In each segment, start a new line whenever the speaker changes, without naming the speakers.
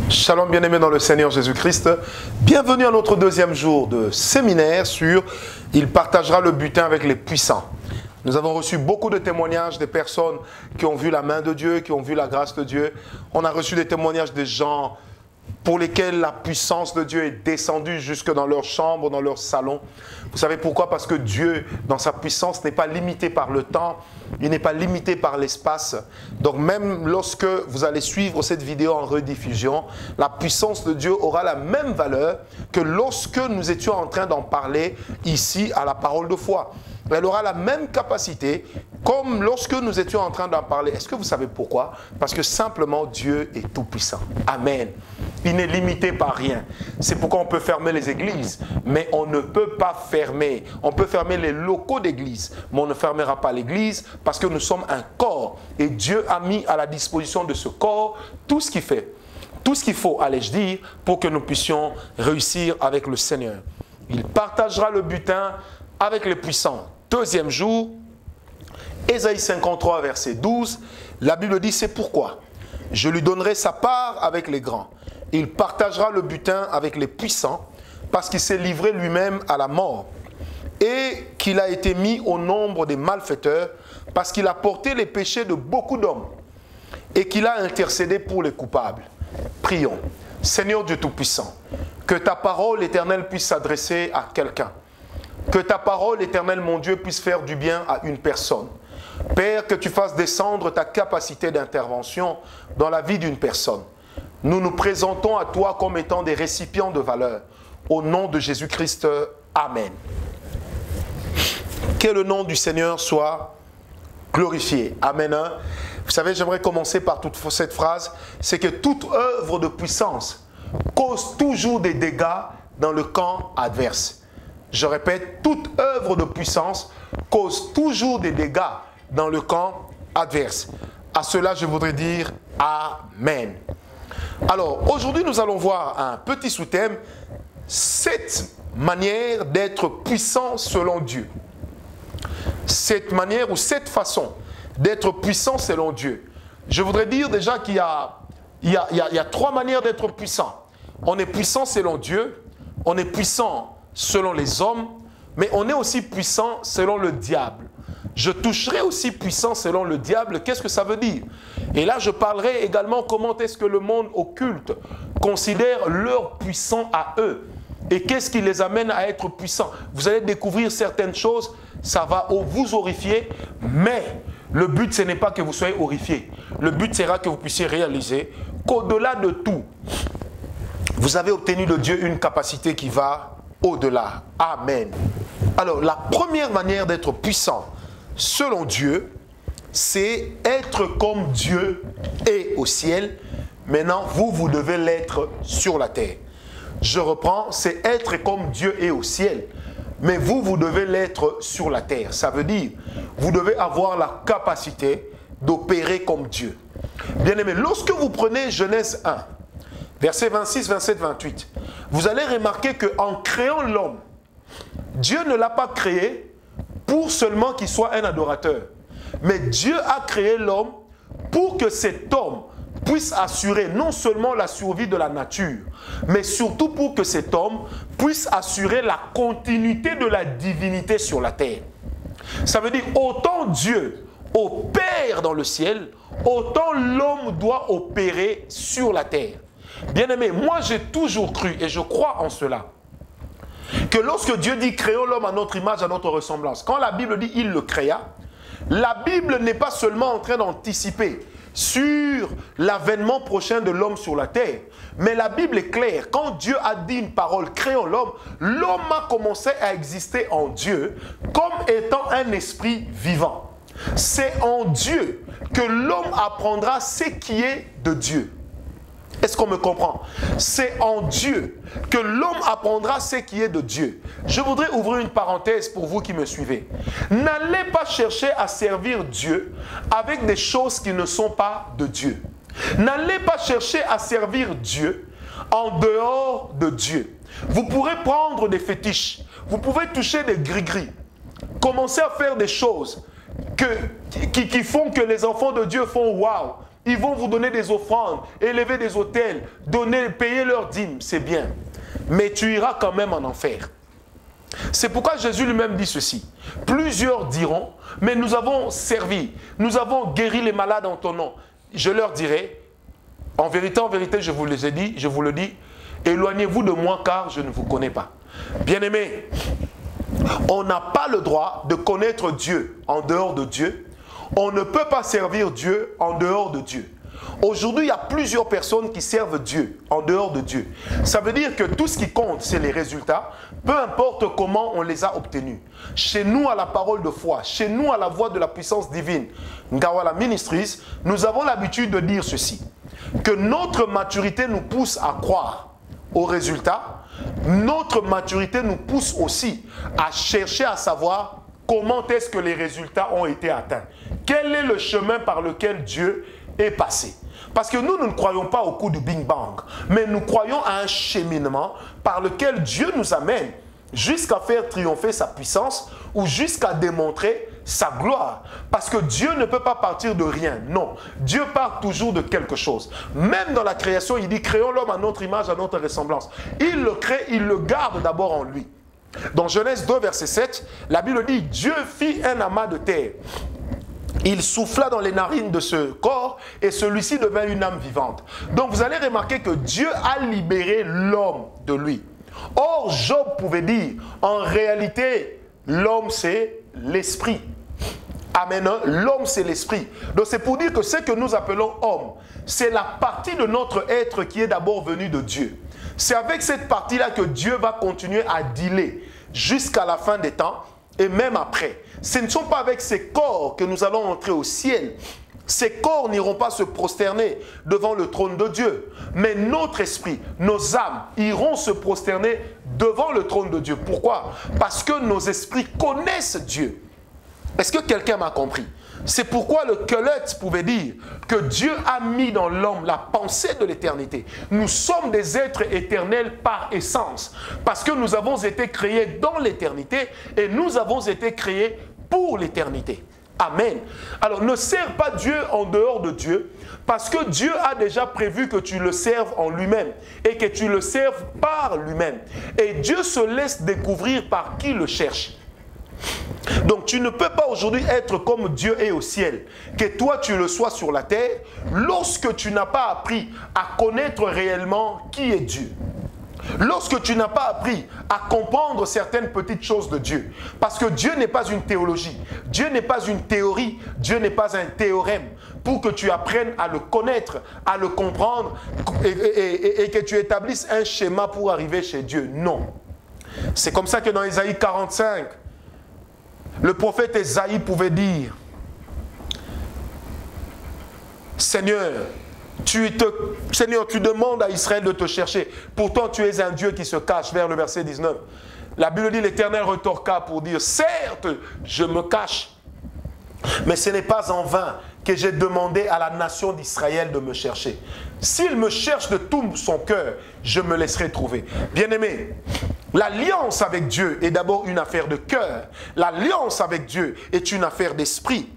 Shalom bien-aimés dans le Seigneur Jésus-Christ. Bienvenue à notre deuxième jour de séminaire sur « Il partagera le butin avec les puissants ». Nous avons reçu beaucoup de témoignages des personnes qui ont vu la main de Dieu, qui ont vu la grâce de Dieu. On a reçu des témoignages des gens pour lesquels la puissance de Dieu est descendue jusque dans leur chambre, dans leur salon. Vous savez pourquoi? Parce que Dieu, dans sa puissance, n'est pas limité par le temps, il n'est pas limité par l'espace. Donc même lorsque vous allez suivre cette vidéo en rediffusion, la puissance de Dieu aura la même valeur que lorsque nous étions en train d'en parler ici à la parole de foi. Elle aura la même capacité comme lorsque nous étions en train d'en parler. Est-ce que vous savez pourquoi? Parce que simplement Dieu est tout puissant. Amen. Il n'est limité par rien. C'est pourquoi on peut fermer les églises, mais on ne peut pas fermer. On peut fermer les locaux d'église, mais on ne fermera pas l'église parce que nous sommes un corps. Et Dieu a mis à la disposition de ce corps tout ce qu'il fait. Tout ce qu'il faut, allais-je dire, pour que nous puissions réussir avec le Seigneur. Il partagera le butin avec les puissants. Deuxième jour, Ésaïe 53, verset 12, la Bible dit, c'est pourquoi je lui donnerai sa part avec les grands. Il partagera le butin avec les puissants, parce qu'il s'est livré lui-même à la mort, et qu'il a été mis au nombre des malfaiteurs, parce qu'il a porté les péchés de beaucoup d'hommes, et qu'il a intercédé pour les coupables. Prions. Seigneur Dieu Tout-Puissant, que ta parole éternelle puisse s'adresser à quelqu'un. Que ta parole éternelle, mon Dieu, puisse faire du bien à une personne. Père, que tu fasses descendre ta capacité d'intervention dans la vie d'une personne. Nous nous présentons à toi comme étant des récipients de valeur. Au nom de Jésus-Christ, Amen. Que le nom du Seigneur soit glorifié. Amen. Vous savez, j'aimerais commencer par toute cette phrase. C'est que toute œuvre de puissance cause toujours des dégâts dans le camp adverse. Je répète, toute œuvre de puissance cause toujours des dégâts dans le camp adverse. À cela, je voudrais dire Amen. Alors, aujourd'hui, nous allons voir un petit sous-thème, 7 manières d'être puissant selon Dieu. 7 manières ou 7 façons d'être puissant selon Dieu. Je voudrais dire déjà qu'il y a 3 manières d'être puissant. On est puissant selon Dieu, on est puissant selon les hommes, mais on est aussi puissant selon le diable. Je toucherai aussi puissant selon le diable. Qu'est-ce que ça veut dire? Et là, je parlerai également comment est-ce que le monde occulte considère leur puissant à eux. Et qu'est-ce qui les amène à être puissants? Vous allez découvrir certaines choses, ça va vous horrifier, mais le but, ce n'est pas que vous soyez horrifiés. Le but sera que vous puissiez réaliser qu'au-delà de tout, vous avez obtenu de Dieu une capacité qui va au-delà. Amen. Alors, la première manière d'être puissant selon Dieu, c'est être comme Dieu est au ciel. Maintenant, vous devez l'être sur la terre. Je reprends, c'est être comme Dieu est au ciel. Mais vous devez l'être sur la terre. Ça veut dire, vous devez avoir la capacité d'opérer comme Dieu. Bien-aimés, lorsque vous prenez Genèse 1, versets 26, 27, 28, vous allez remarquer qu'en créant l'homme, Dieu ne l'a pas créé pour seulement qu'il soit un adorateur. Mais Dieu a créé l'homme pour que cet homme puisse assurer non seulement la survie de la nature, mais surtout pour que cet homme puisse assurer la continuité de la divinité sur la terre. Ça veut dire autant Dieu opère dans le ciel, autant l'homme doit opérer sur la terre. Bien-aimé, moi j'ai toujours cru, et je crois en cela, que lorsque Dieu dit « créons l'homme à notre image, à notre ressemblance », quand la Bible dit « il le créa », la Bible n'est pas seulement en train d'anticiper sur l'avènement prochain de l'homme sur la terre, mais la Bible est claire. Quand Dieu a dit une parole « créons l'homme », l'homme a commencé à exister en Dieu comme étant un esprit vivant. C'est en Dieu que l'homme apprendra ce qui est de Dieu. Est-ce qu'on me comprend? C'est en Dieu que l'homme apprendra ce qui est de Dieu. Je voudrais ouvrir une parenthèse pour vous qui me suivez. N'allez pas chercher à servir Dieu avec des choses qui ne sont pas de Dieu. N'allez pas chercher à servir Dieu en dehors de Dieu. Vous pourrez prendre des fétiches, vous pouvez toucher des gris-gris, commencer à faire des choses qui font que les enfants de Dieu font waouh. ils vont vous donner des offrandes, élever des autels, payer leurs dîmes, c'est bien. Mais tu iras quand même en enfer. C'est pourquoi Jésus lui-même dit ceci. Plusieurs diront, mais nous avons servi, nous avons guéri les malades en ton nom. Je leur dirai, en vérité, je vous les ai dit, je vous le dis, éloignez-vous de moi car je ne vous connais pas. Bien-aimés, on n'a pas le droit de connaître Dieu en dehors de Dieu. On ne peut pas servir Dieu en dehors de Dieu. Aujourd'hui, il y a plusieurs personnes qui servent Dieu en dehors de Dieu. Ça veut dire que tout ce qui compte, c'est les résultats, peu importe comment on les a obtenus. Chez nous, à la parole de foi, chez nous, à la voix de la puissance divine, Ngawala Ministries, nous avons l'habitude de dire ceci, que notre maturité nous pousse à croire aux résultats. Notre maturité nous pousse aussi à chercher à savoir comment est-ce que les résultats ont été atteints. Quel est le chemin par lequel Dieu est passé? Parce que nous ne croyons pas au coup du Big Bang, mais nous croyons à un cheminement par lequel Dieu nous amène jusqu'à faire triompher sa puissance ou jusqu'à démontrer sa gloire. Parce que Dieu ne peut pas partir de rien. Non, Dieu part toujours de quelque chose. Même dans la création, il dit « Créons l'homme à notre image, à notre ressemblance ». Il le crée, il le garde d'abord en lui. Dans Genèse 2, verset 7, la Bible dit « Dieu fit un amas de terre. Il souffla dans les narines de ce corps et celui-ci devint une âme vivante. » Donc vous allez remarquer que Dieu a libéré l'homme de lui. Or, Job pouvait dire, en réalité, l'homme c'est l'esprit. Amen. L'homme c'est l'esprit. Donc c'est pour dire que ce que nous appelons homme, c'est la partie de notre être qui est d'abord venue de Dieu. C'est avec cette partie-là que Dieu va continuer à dealer jusqu'à la fin des temps et même après. Ce ne sont pas avec ces corps que nous allons entrer au ciel. Ces corps n'iront pas se prosterner devant le trône de Dieu. Mais notre esprit, nos âmes iront se prosterner devant le trône de Dieu. Pourquoi? Parce que nos esprits connaissent Dieu. Est-ce que quelqu'un m'a compris? C'est pourquoi le Kelet pouvait dire que Dieu a mis dans l'homme la pensée de l'éternité. Nous sommes des êtres éternels par essence. Parce que nous avons été créés dans l'éternité et nous avons été créés pour l'éternité. Amen. Alors ne sers pas Dieu en dehors de Dieu parce que Dieu a déjà prévu que tu le serves en lui-même et que tu le serves par lui-même. Et Dieu se laisse découvrir par qui le cherche. Donc tu ne peux pas aujourd'hui être comme Dieu est au ciel, que toi tu le sois sur la terre, lorsque tu n'as pas appris à connaître réellement qui est Dieu. Lorsque tu n'as pas appris à comprendre certaines petites choses de Dieu. Parce que Dieu n'est pas une théologie, Dieu n'est pas une théorie, Dieu n'est pas un théorème. Pour que tu apprennes à le connaître, à le comprendre et que tu établisses un schéma pour arriver chez Dieu. Non. C'est comme ça que dans Ésaïe 45, le prophète Ésaïe pouvait dire, Seigneur, tu demandes à Israël de te chercher. Pourtant, tu es un Dieu qui se cache, vers le verset 19. La Bible dit, l'Éternel retorqua pour dire, certes, je me cache, mais ce n'est pas en vain que j'ai demandé à la nation d'Israël de me chercher. S'il me cherche de tout son cœur, je me laisserai trouver. Bien-aimé, l'alliance avec Dieu est d'abord une affaire de cœur. L'alliance avec Dieu est une affaire d'esprit.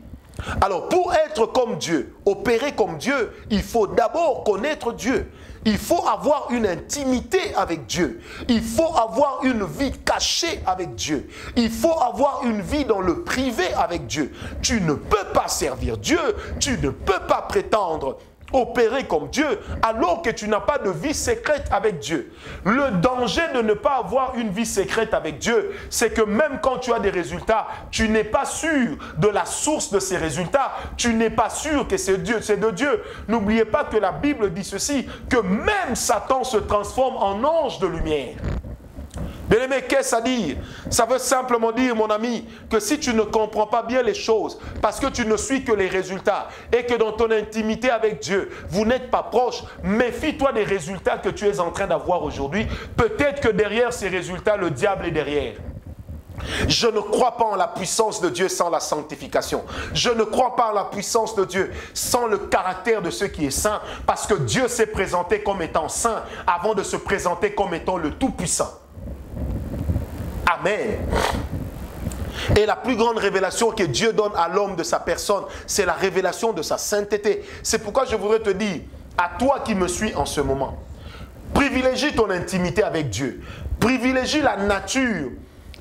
Alors, pour être comme Dieu, opérer comme Dieu, il faut d'abord connaître Dieu. Il faut avoir une intimité avec Dieu. Il faut avoir une vie cachée avec Dieu. Il faut avoir une vie dans le privé avec Dieu. Tu ne peux pas servir Dieu. Tu ne peux pas prétendre opérer comme Dieu alors que tu n'as pas de vie secrète avec Dieu. Le danger de ne pas avoir une vie secrète avec Dieu, c'est que même quand tu as des résultats, tu n'es pas sûr de la source de ces résultats. Tu n'es pas sûr que c'est Dieu, c'est de Dieu. N'oubliez pas que la Bible dit ceci, que même Satan se transforme en ange de lumière. Bien-aimé, qu'est-ce à dire? Ça veut simplement dire, mon ami, que si tu ne comprends pas bien les choses, parce que tu ne suis que les résultats, et que dans ton intimité avec Dieu, vous n'êtes pas proche, méfie-toi des résultats que tu es en train d'avoir aujourd'hui. Peut-être que derrière ces résultats, le diable est derrière. Je ne crois pas en la puissance de Dieu sans la sanctification. Je ne crois pas en la puissance de Dieu sans le caractère de ce qui est saint, parce que Dieu s'est présenté comme étant saint avant de se présenter comme étant le Tout-Puissant. Amen. Et la plus grande révélation que Dieu donne à l'homme de sa personne, c'est la révélation de sa sainteté. C'est pourquoi je voudrais te dire, à toi qui me suis en ce moment, privilégie ton intimité avec Dieu. Privilégie la nature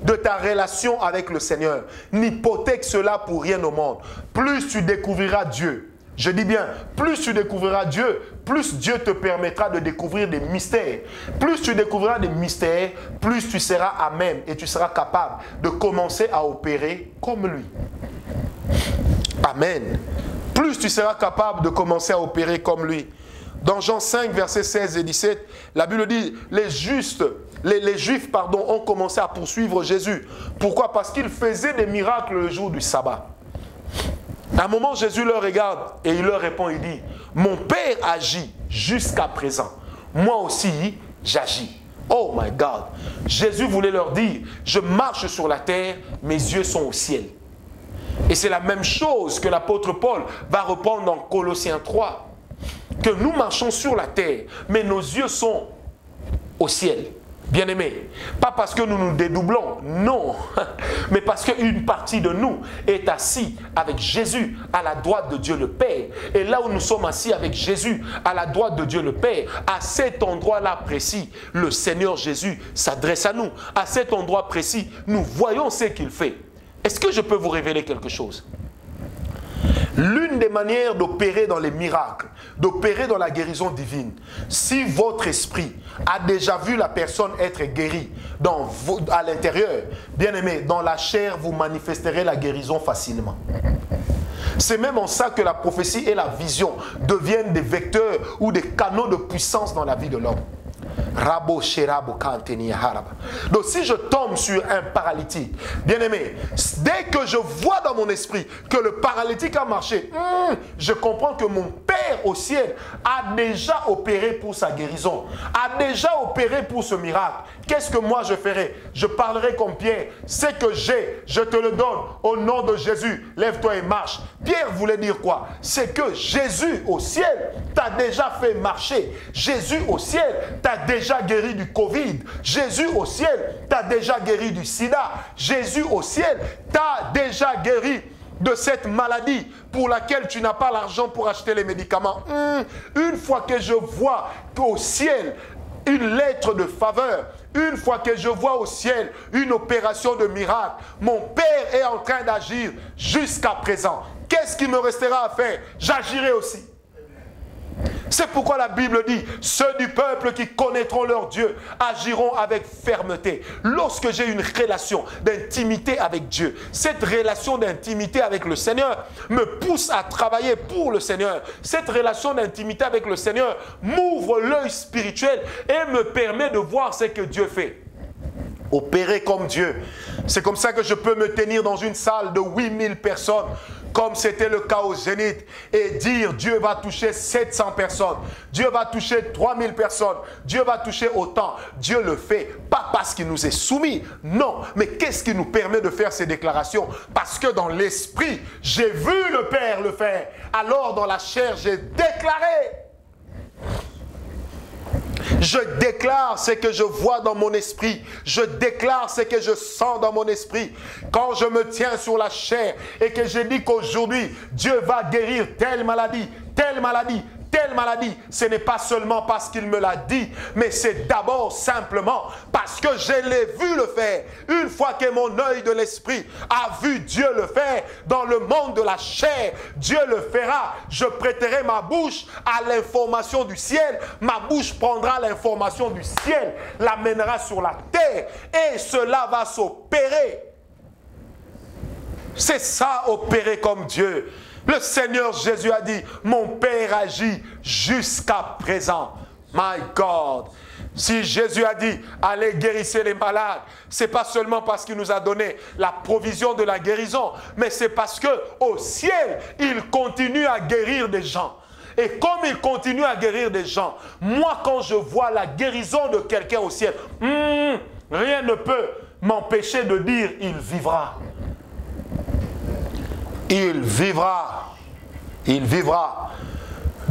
de ta relation avec le Seigneur. N'hypothèque cela pour rien au monde. Plus tu découvriras Dieu, je dis bien, plus tu découvriras Dieu, plus Dieu te permettra de découvrir des mystères. Plus tu découvriras des mystères, plus tu seras à même et tu seras capable de commencer à opérer comme lui. Amen. Plus tu seras capable de commencer à opérer comme lui. Dans Jean 5, versets 16 et 17, la Bible dit, les Juifs ont commencé à poursuivre Jésus. Pourquoi? Parce qu'il faisait des miracles le jour du sabbat. À un moment, Jésus leur regarde et il leur répond, il dit, mon Père agit jusqu'à présent. Moi aussi, j'agis. Oh my God. Jésus voulait leur dire, je marche sur la terre, mes yeux sont au ciel. Et c'est la même chose que l'apôtre Paul va reprendre dans Colossiens 3. Que nous marchons sur la terre, mais nos yeux sont au ciel. Bien-aimés, pas parce que nous nous dédoublons, non, mais parce qu'une partie de nous est assise avec Jésus à la droite de Dieu le Père. Et là où nous sommes assis avec Jésus à la droite de Dieu le Père, à cet endroit-là précis, le Seigneur Jésus s'adresse à nous. À cet endroit précis, nous voyons ce qu'il fait. Est-ce que je peux vous révéler quelque chose? L'une des manières d'opérer dans les miracles, d'opérer dans la guérison divine, si votre esprit a déjà vu la personne être guérie à l'intérieur, bien aimé, dans la chair, vous manifesterez la guérison facilement. C'est même en ça que la prophétie et la vision deviennent des vecteurs ou des canaux de puissance dans la vie de l'homme. Donc si je tombe sur un paralytique, bien aimé, dès que je vois dans mon esprit que le paralytique a marché, je comprends que mon Père au ciel a déjà opéré pour sa guérison, a déjà opéré pour ce miracle. Qu'est-ce que moi je ferai? Je parlerai comme Pierre, ce que j'ai, je te le donne au nom de Jésus, lève-toi et marche. Pierre voulait dire quoi? C'est que Jésus au ciel t'a déjà fait marcher. Jésus au ciel t'a déjà guéri du Covid. Jésus au ciel t'a déjà guéri du sida. Jésus au ciel t'a déjà guéri de cette maladie pour laquelle tu n'as pas l'argent pour acheter les médicaments. Une fois que je vois au ciel une lettre de faveur, une fois que je vois au ciel une opération de miracle, mon Père est en train d'agir jusqu'à présent. Qu'est-ce qui me restera à faire? J'agirai aussi. C'est pourquoi la Bible dit, ceux du peuple qui connaîtront leur Dieu agiront avec fermeté. Lorsque j'ai une relation d'intimité avec Dieu, cette relation d'intimité avec le Seigneur me pousse à travailler pour le Seigneur. Cette relation d'intimité avec le Seigneur m'ouvre l'œil spirituel et me permet de voir ce que Dieu fait. Opérer comme Dieu. C'est comme ça que je peux me tenir dans une salle de 8000 personnes, comme c'était le cas au Zénith, et dire Dieu va toucher 700 personnes, Dieu va toucher 3000 personnes, Dieu va toucher autant. Dieu le fait, pas parce qu'il nous est soumis, non, mais qu'est-ce qui nous permet de faire ces déclarations? Parce que dans l'esprit, j'ai vu le Père le faire, alors dans la chair, j'ai déclaré. Je déclare ce que je vois dans mon esprit. Je déclare ce que je sens dans mon esprit. Quand je me tiens sur la chair et que je dis qu'aujourd'hui, Dieu va guérir telle maladie, telle maladie, telle maladie, ce n'est pas seulement parce qu'il me l'a dit, mais c'est d'abord simplement parce que je l'ai vu le faire. Une fois que mon œil de l'esprit a vu Dieu le faire, dans le monde de la chair, Dieu le fera. Je prêterai ma bouche à l'information du ciel, ma bouche prendra l'information du ciel, l'amènera sur la terre, et cela va s'opérer. C'est ça, opérer comme Dieu. Le Seigneur Jésus a dit, mon Père agit jusqu'à présent. My God. Si Jésus a dit, allez guérissez les malades, c'est pas seulement parce qu'il nous a donné la provision de la guérison, mais c'est parce que au ciel, il continue à guérir des gens. Et comme il continue à guérir des gens, moi quand je vois la guérison de quelqu'un au ciel, rien ne peut m'empêcher de dire, il vivra. Il vivra. Il vivra.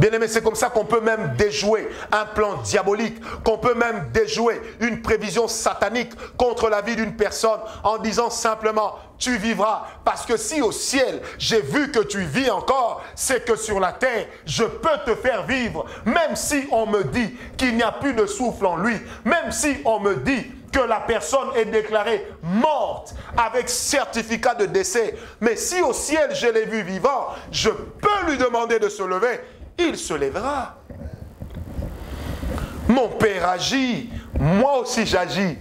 Bien-aimé, c'est comme ça qu'on peut même déjouer un plan diabolique, qu'on peut même déjouer une prévision satanique contre la vie d'une personne en disant simplement, tu vivras. Parce que si au ciel, j'ai vu que tu vis encore, c'est que sur la terre, je peux te faire vivre. Même si on me dit qu'il n'y a plus de souffle en lui, même si on me dit que la personne est déclarée morte avec certificat de décès. Mais si au ciel, je l'ai vu vivant, je peux lui demander de se lever. Il se lèvera. Mon Père agit, moi aussi j'agis.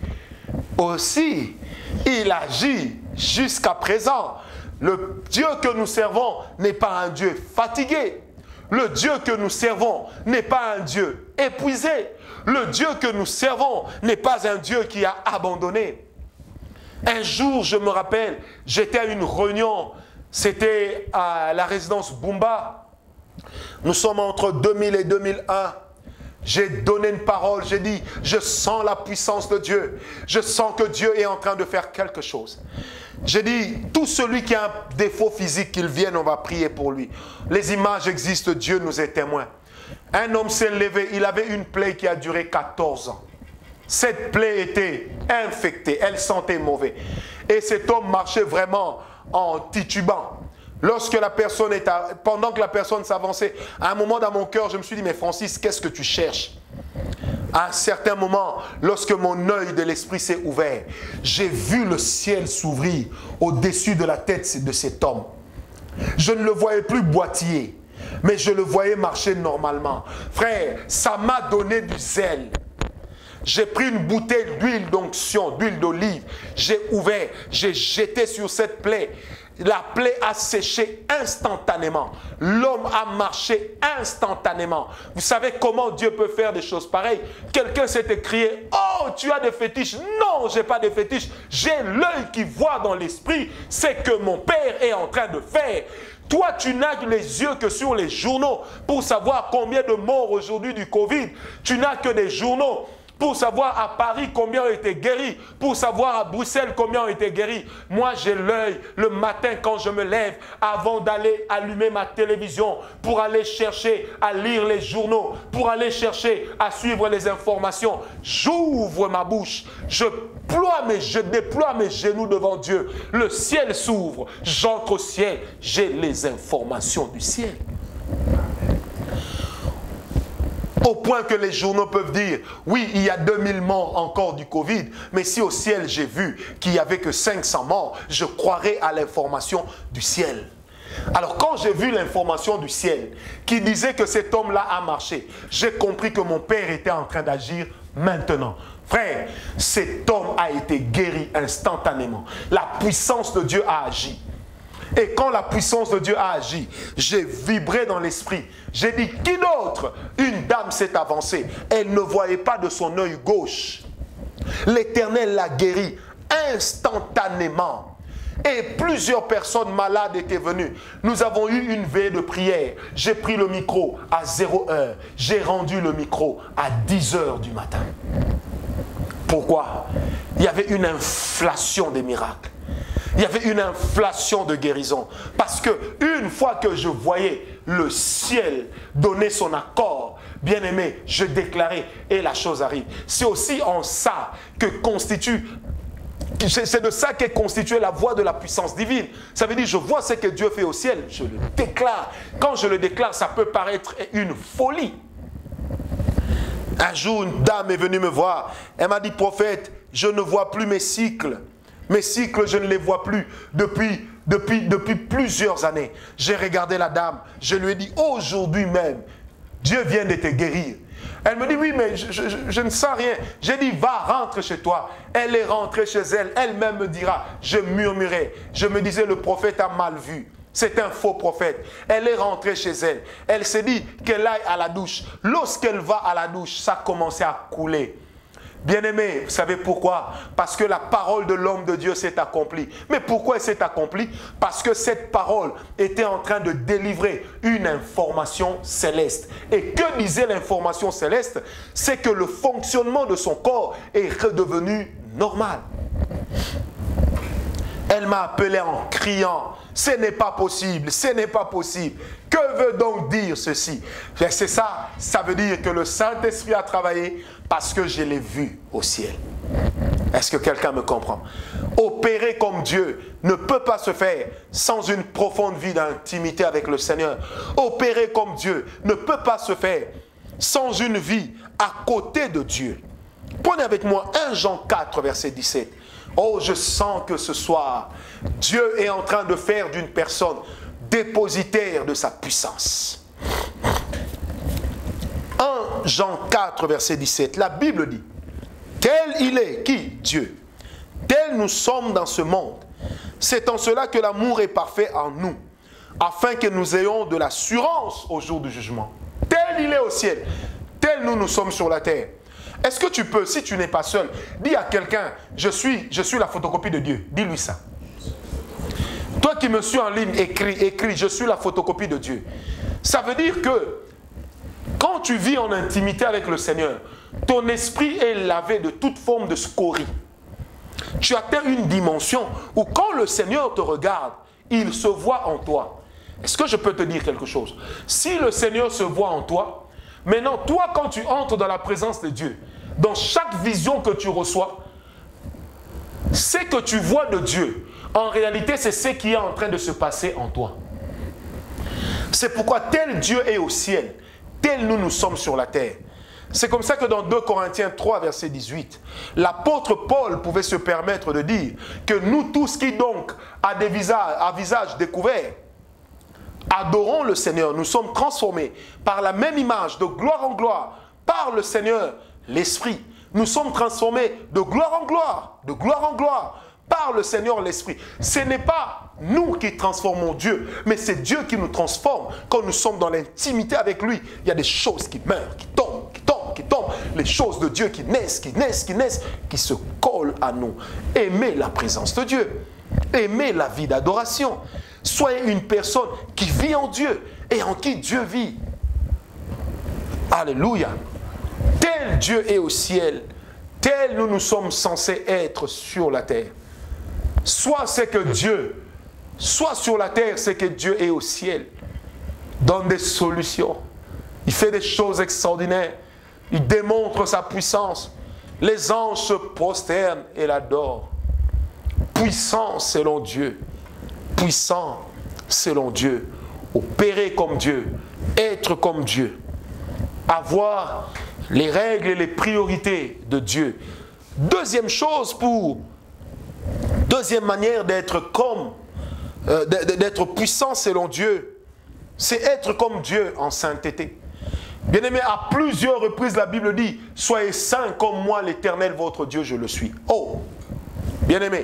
Aussi, il agit jusqu'à présent. Le Dieu que nous servons n'est pas un Dieu fatigué. Le Dieu que nous servons n'est pas un Dieu épuisé. Le Dieu que nous servons n'est pas un Dieu qui a abandonné. Un jour, je me rappelle, j'étais à une réunion, c'était à la résidence Bumba. Nous sommes entre 2000 et 2001. J'ai donné une parole, j'ai dit, je sens la puissance de Dieu. Je sens que Dieu est en train de faire quelque chose. J'ai dit, tout celui qui a un défaut physique, qu'il vienne, on va prier pour lui. Les images existent, Dieu nous est témoin. Un homme s'est levé, il avait une plaie qui a duré 14 ans. Cette plaie était infectée, elle sentait mauvais. Et cet homme marchait vraiment en titubant. Lorsque la personne pendant que la personne s'avançait, à un moment dans mon cœur, je me suis dit, mais Francis, qu'est-ce que tu cherches? À un certain moment, lorsque mon œil de l'esprit s'est ouvert, j'ai vu le ciel s'ouvrir au-dessus de la tête de cet homme. Je ne le voyais plus boitiller, mais je le voyais marcher normalement. Frère, ça m'a donné du zèle. J'ai pris une bouteille d'huile d'onction, d'huile d'olive. J'ai ouvert, j'ai jeté sur cette plaie. La plaie a séché instantanément. L'homme a marché instantanément. Vous savez comment Dieu peut faire des choses pareilles? Quelqu'un s'est écrié, oh, tu as des fétiches. Non, je n'ai pas de fétiches. J'ai l'œil qui voit dans l'esprit. C'est que mon Père est en train de faire. Toi, tu n'as les yeux que sur les journaux pour savoir combien de morts aujourd'hui du Covid. Tu n'as que des journaux pour savoir à Paris combien ont été guéris, pour savoir à Bruxelles combien ont été guéris. Moi, j'ai l'œil le matin quand je me lève, avant d'aller allumer ma télévision, pour aller chercher à lire les journaux, pour aller chercher à suivre les informations. J'ouvre ma bouche, je déploie mes genoux devant Dieu. Le ciel s'ouvre, j'entre au ciel, j'ai les informations du ciel. Au point que les journaux peuvent dire, oui, il y a 2000 morts encore du Covid, mais si au ciel j'ai vu qu'il n'y avait que 500 morts, je croirais à l'information du ciel. Alors quand j'ai vu l'information du ciel qui disait que cet homme-là a marché, j'ai compris que mon Père était en train d'agir maintenant. Frère, cet homme a été guéri instantanément. La puissance de Dieu a agi. Et quand la puissance de Dieu a agi, j'ai vibré dans l'esprit. J'ai dit, qui d'autre? Une dame s'est avancée. Elle ne voyait pas de son œil gauche. L'Éternel l'a guérie instantanément. Et plusieurs personnes malades étaient venues. Nous avons eu une veillée de prière. J'ai pris le micro à 0h. J'ai rendu le micro à 10h du matin. Pourquoi? Il y avait une inflation des miracles. Il y avait une inflation de guérison. Parce que une fois que je voyais le ciel donner son accord, bien aimé, je déclarais et la chose arrive. C'est aussi en ça que constitue, c'est de ça qu'est constituée la voix de la puissance divine. Ça veut dire, je vois ce que Dieu fait au ciel, je le déclare. Quand je le déclare, ça peut paraître une folie. Un jour, une dame est venue me voir. Elle m'a dit, prophète, je ne vois plus mes cycles. Mes cycles, je ne les vois plus depuis plusieurs années. J'ai regardé la dame, je lui ai dit, aujourd'hui même, Dieu vient de te guérir. Elle me dit, oui, mais je ne sens rien. J'ai dit, va, rentre chez toi. Elle est rentrée chez elle, elle-même me dira, je murmurais. Je me disais, le prophète a mal vu. C'est un faux prophète. Elle est rentrée chez elle. Elle s'est dit qu'elle aille à la douche. Lorsqu'elle va à la douche, ça a commencé à couler. Bien-aimé, vous savez pourquoi? Parce que la parole de l'homme de Dieu s'est accomplie. Mais pourquoi elle s'est accomplie? Parce que cette parole était en train de délivrer une information céleste. Et que disait l'information céleste? C'est que le fonctionnement de son corps est redevenu normal. Elle m'a appelé en criant, ce n'est pas possible, ce n'est pas possible. Que veut donc dire ceci? C'est ça, ça veut dire que le Saint-Esprit a travaillé parce que je l'ai vu au ciel. Est-ce que quelqu'un me comprend? Opérer comme Dieu ne peut pas se faire sans une profonde vie d'intimité avec le Seigneur. Opérer comme Dieu ne peut pas se faire sans une vie à côté de Dieu. Prenez avec moi 1 Jean 4, verset 17. Oh, je sens que ce soir, Dieu est en train de faire d'une personne dépositaire de sa puissance. 1 Jean 4, verset 17. La Bible dit, tel il est, qui? Dieu. Tel nous sommes dans ce monde. C'est en cela que l'amour est parfait en nous, afin que nous ayons de l'assurance au jour du jugement. Tel il est au ciel, tel nous sommes sur la terre. Est-ce que tu peux, si tu n'es pas seul, dis à quelqu'un, je suis la photocopie de Dieu. Dis-lui ça. Toi qui me suis en ligne, écris, je suis la photocopie de Dieu. Ça veut dire que quand tu vis en intimité avec le Seigneur, ton esprit est lavé de toute forme de scorie. Tu atteins une dimension où quand le Seigneur te regarde, il se voit en toi. Est-ce que je peux te dire quelque chose? Si le Seigneur se voit en toi, maintenant, toi, quand tu entres dans la présence de Dieu, dans chaque vision que tu reçois, ce que tu vois de Dieu, en réalité, c'est ce qui est en train de se passer en toi. C'est pourquoi tel Dieu est au ciel, tel nous sommes sur la terre. C'est comme ça que dans 2 Corinthiens 3, verset 18, l'apôtre Paul pouvait se permettre de dire que nous tous qui donc, à visage découvert, adorons le Seigneur, nous sommes transformés par la même image, de gloire en gloire, par le Seigneur, l'Esprit. Nous sommes transformés de gloire en gloire, par le Seigneur, l'Esprit. Ce n'est pas nous qui transformons Dieu, mais c'est Dieu qui nous transforme. Quand nous sommes dans l'intimité avec lui, il y a des choses qui meurent, qui tombent. Les choses de Dieu qui naissent, qui se collent à nous. Aimez la présence de Dieu. Aimez la vie d'adoration. Soyez une personne qui vit en Dieu et en qui Dieu vit. Alléluia. Tel Dieu est au ciel, tel nous sommes censés être sur la terre. Soit c'est que Dieu, soit sur la terre, c'est que Dieu est au ciel. Donne des solutions. Il fait des choses extraordinaires. Il démontre sa puissance. Les anges se prosternent et l'adorent. Puissant selon Dieu. Puissant selon Dieu. Opérer comme Dieu. Être comme Dieu. Avoir les règles et les priorités de Dieu. Deuxième manière d'être puissant selon Dieu, c'est être comme Dieu en sainteté. Bien-aimé, à plusieurs reprises, la Bible dit, soyez saints comme moi, l'Éternel, votre Dieu, je le suis. Oh, bien-aimé,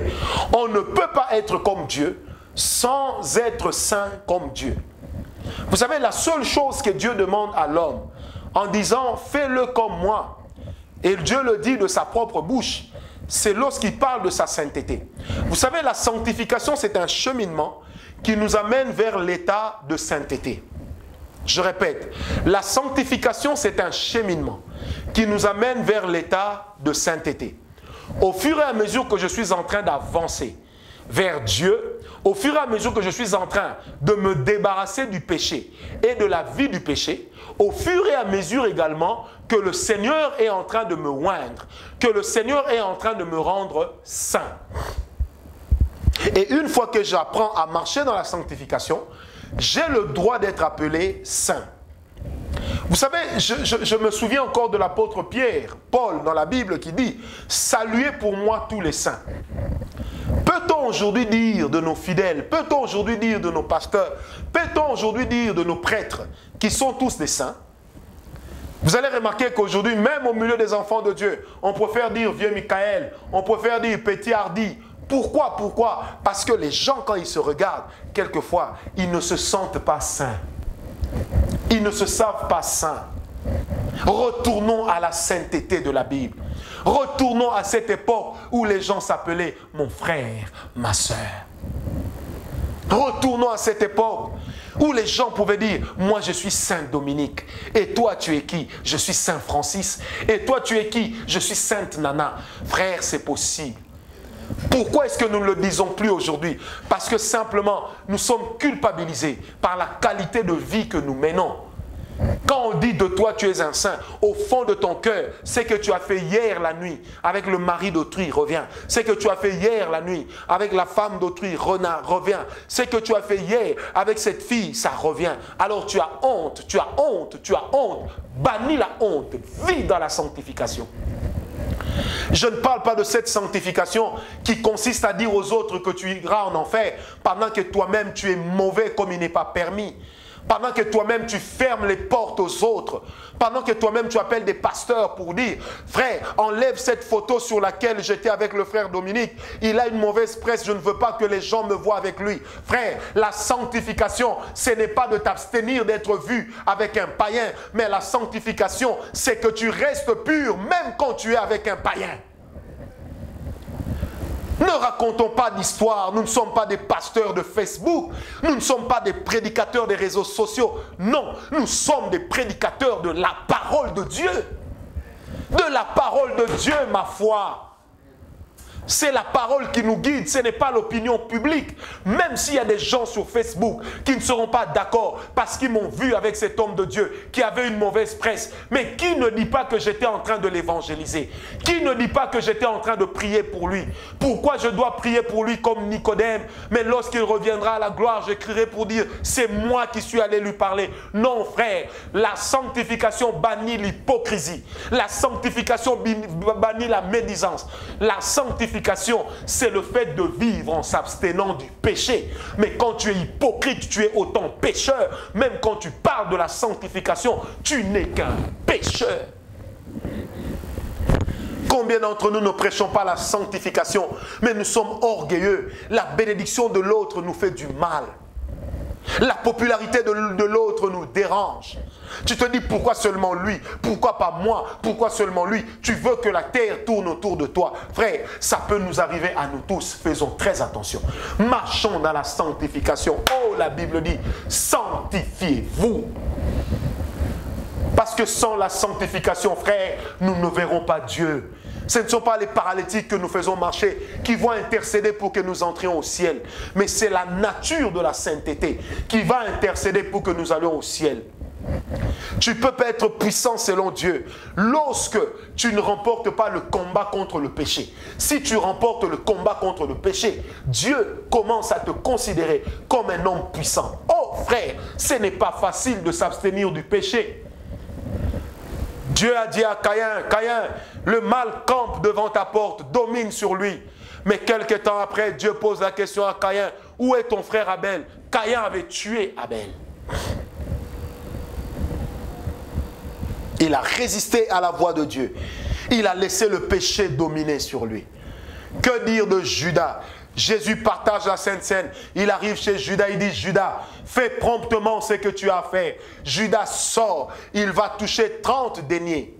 on ne peut pas être comme Dieu sans être saint comme Dieu. Vous savez, la seule chose que Dieu demande à l'homme, en disant, fais-le comme moi, et Dieu le dit de sa propre bouche, c'est lorsqu'il parle de sa sainteté. Vous savez, la sanctification, c'est un cheminement qui nous amène vers l'état de sainteté. Je répète, la sanctification, c'est un cheminement qui nous amène vers l'état de sainteté. Au fur et à mesure que je suis en train d'avancer vers Dieu, au fur et à mesure que je suis en train de me débarrasser du péché et de la vie du péché, au fur et à mesure également que le Seigneur est en train de me oindre, que le Seigneur est en train de me rendre saint. Et une fois que j'apprends à marcher dans la sanctification, j'ai le droit d'être appelé saint. Vous savez, je me souviens encore de l'apôtre Pierre, Paul, dans la Bible, qui dit « Saluez pour moi tous les saints ». Peut-on aujourd'hui dire de nos fidèles, peut-on aujourd'hui dire de nos pasteurs, peut-on aujourd'hui dire de nos prêtres, qui sont tous des saints? Vous allez remarquer qu'aujourd'hui, même au milieu des enfants de Dieu, on préfère dire vieux Michael, on préfère dire petit hardi. Pourquoi? Parce que les gens, quand ils se regardent, quelquefois, ils ne se sentent pas saints. Ils ne se savent pas saints. Retournons à la sainteté de la Bible. Retournons à cette époque où les gens s'appelaient mon frère, ma soeur. Retournons à cette époque où les gens pouvaient dire, moi je suis Saint Dominique. Et toi tu es qui? Je suis Saint Francis. Et toi tu es qui? Je suis Sainte Nana. Frère, c'est possible. Pourquoi est-ce que nous ne le disons plus aujourd'hui? Parce que simplement, nous sommes culpabilisés par la qualité de vie que nous menons. Quand on dit de toi tu es un saint, au fond de ton cœur, c'est que tu as fait hier la nuit avec le mari d'autrui, reviens. C'est que tu as fait hier la nuit avec la femme d'autrui, reviens. C'est que tu as fait hier avec cette fille, ça revient. Alors tu as honte, tu as honte, tu as honte. Bannis la honte, vis dans la sanctification. Je ne parle pas de cette sanctification qui consiste à dire aux autres que tu iras en enfer pendant que toi-même tu es mauvais comme il n'est pas permis. Pendant que toi-même tu fermes les portes aux autres. Pendant que toi-même tu appelles des pasteurs pour dire « Frère, enlève cette photo sur laquelle j'étais avec le frère Dominique. Il a une mauvaise presse, je ne veux pas que les gens me voient avec lui. » Frère, la sanctification, ce n'est pas de t'abstenir d'être vu avec un païen. Mais la sanctification, c'est que tu restes pur même quand tu es avec un païen. Ne racontons pas d'histoire, nous ne sommes pas des pasteurs de Facebook, nous ne sommes pas des prédicateurs des réseaux sociaux. Non, nous sommes des prédicateurs de la parole de Dieu. De la parole de Dieu, ma foi. C'est la parole qui nous guide, ce n'est pas l'opinion publique. Même s'il y a des gens sur Facebook qui ne seront pas d'accord parce qu'ils m'ont vu avec cet homme de Dieu qui avait une mauvaise presse. Mais qui ne dit pas que j'étais en train de l'évangéliser? Qui ne dit pas que j'étais en train de prier pour lui? Pourquoi je dois prier pour lui comme Nicodème? Mais lorsqu'il reviendra à la gloire, j'écrirai pour dire c'est moi qui suis allé lui parler. Non, frère, la sanctification bannit l'hypocrisie. La sanctification bannit la médisance. La sanctification, c'est le fait de vivre en s'abstenant du péché. Mais quand tu es hypocrite, tu es autant pécheur. Même quand tu parles de la sanctification, tu n'es qu'un pécheur. Combien d'entre nous ne prêchons pas la sanctification, mais nous sommes orgueilleux. La bénédiction de l'autre nous fait du mal. La popularité de l'autre nous dérange. Tu te dis pourquoi seulement lui? Pourquoi pas moi? Pourquoi seulement lui? Tu veux que la terre tourne autour de toi. Frère, ça peut nous arriver à nous tous. Faisons très attention. Marchons dans la sanctification. Oh, la Bible dit, sanctifiez-vous. Parce que sans la sanctification, frère, nous ne verrons pas Dieu. Ce ne sont pas les paralytiques que nous faisons marcher qui vont intercéder pour que nous entrions au ciel. Mais c'est la nature de la sainteté qui va intercéder pour que nous allions au ciel. Tu peux pas être puissant selon Dieu lorsque tu ne remportes pas le combat contre le péché. Si tu remportes le combat contre le péché, Dieu commence à te considérer comme un homme puissant. Oh frère, ce n'est pas facile de s'abstenir du péché. Dieu a dit à Caïn, Caïn, le mal campe devant ta porte, domine sur lui. Mais quelques temps après, Dieu pose la question à Caïn, où est ton frère Abel? Caïn avait tué Abel. Il a résisté à la voix de Dieu. Il a laissé le péché dominer sur lui. Que dire de Judas? Jésus partage la Sainte Seine. Il arrive chez Judas, il dit, Judas, fais promptement ce que tu as fait. Judas sort, il va toucher 30 deniers,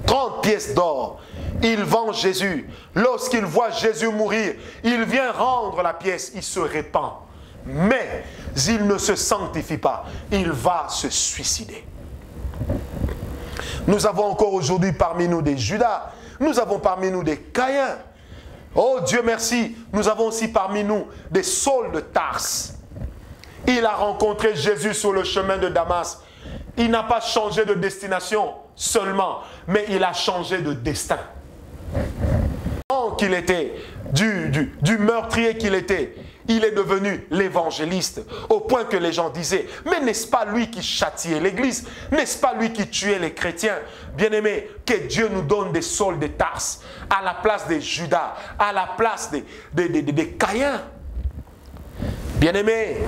30 pièces d'or. Il vend Jésus. Lorsqu'il voit Jésus mourir, il vient rendre la pièce, il se répand. Mais il ne se sanctifie pas, il va se suicider. Nous avons encore aujourd'hui parmi nous des Judas, nous avons parmi nous des Caïns. Oh Dieu merci, nous avons aussi parmi nous des Sauls de Tarse. Il a rencontré Jésus sur le chemin de Damas. Il n'a pas changé de destination seulement, mais il a changé de destin. Qu'il était, du meurtrier qu'il était, il est devenu l'évangéliste, au point que les gens disaient, mais n'est-ce pas lui qui châtiait l'église? N'est-ce pas lui qui tuait les chrétiens? Bien-aimés, que Dieu nous donne des Sauls de Tarse, à la place des Judas, à la place des Caïns. Bien-aimés,